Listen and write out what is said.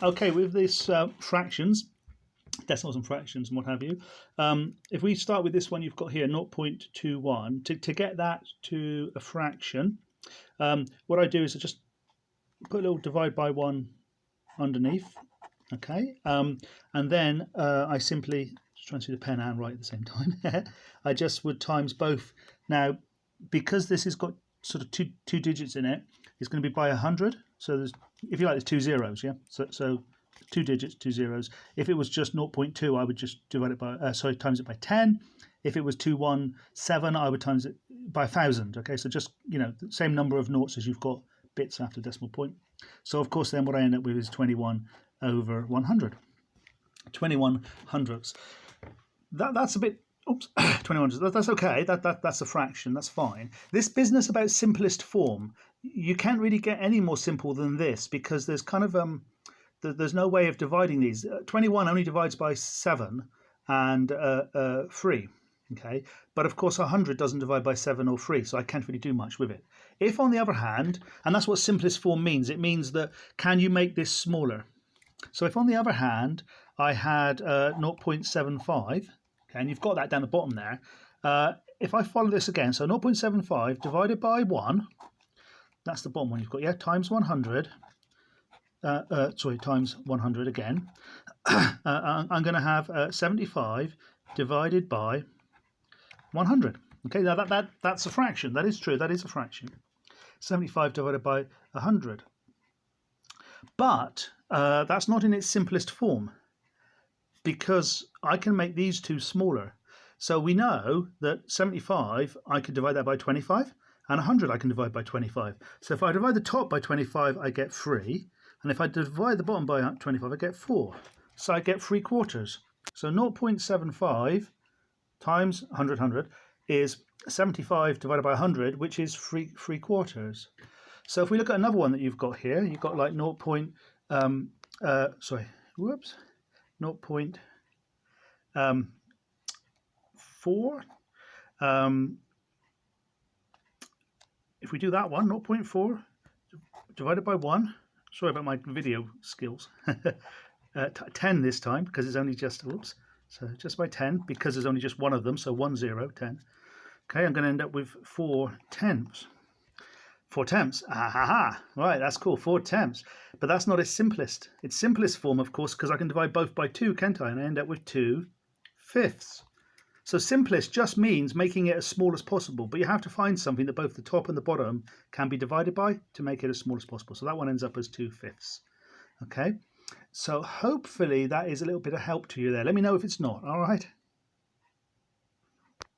Okay, with this fractions, decimals and fractions and what have you, if we start with this one you've got here, 0.21, to get that to a fraction, what I do is I just put a little divide by 1 underneath, okay, and then I simply, just trying to see the pen and write at the same time, I just would times both. Now, because this has got sort of two digits in it, it's going to be by 100. So there's, if you like, there's 2 zeros, yeah. So 2 digits, 2 zeros. If it was just 0.2, I would just divide it by times it by 10. If it was 217, I would times it by 1,000. Okay, so just, you know, the same number of noughts as you've got bits after decimal point. So of course, then what I end up with is 21 over 100. 21 hundredths. That's a bit. Oops, 21. That's okay. That's a fraction. That's fine. This business about simplest form, you can't really get any more simple than this, because there's kind of there's no way of dividing these. 21 only divides by 7 and 3. Okay, but of course 100 doesn't divide by 7 or 3, so I can't really do much with it. If, on the other hand, and that's what simplest form means, it means that can you make this smaller? So if, on the other hand, I had 0.75, and you've got that down the bottom there. If I follow this again, so 0.75 divided by 1, that's the bottom one you've got, yeah, times 100, times 100 again. I'm going to have 75 divided by 100. Okay, now that's a fraction. That is true, that is a fraction. 75 divided by 100. But that's not in its simplest form, because I can make these two smaller. So we know that 75, I could divide that by 25, and 100 I can divide by 25. So if I divide the top by 25, I get 3, and if I divide the bottom by 25, I get 4. So I get 3/4. So 0.75 times 100 is 75 divided by 100, which is 3/4. So if we look at another one that you've got here, you've got like 0.4. If we do that one, 0.4 divided by 1, sorry about my video skills, 10 this time, because it's only just, whoops, so just by 10, because there's only just one of them, so 1, 0, 10. Okay, I'm going to end up with 4 tenths. 4 tenths, right, that's cool, 4 tenths. But that's not its simplest. Its simplest form, of course, because I can divide both by 2, can't I? And I end up with 2/5. So simplest just means making it as small as possible, but you have to find something that both the top and the bottom can be divided by to make it as small as possible. So that one ends up as 2/5. Okay, so hopefully that is a little bit of help to you there. Let me know if it's not, all right?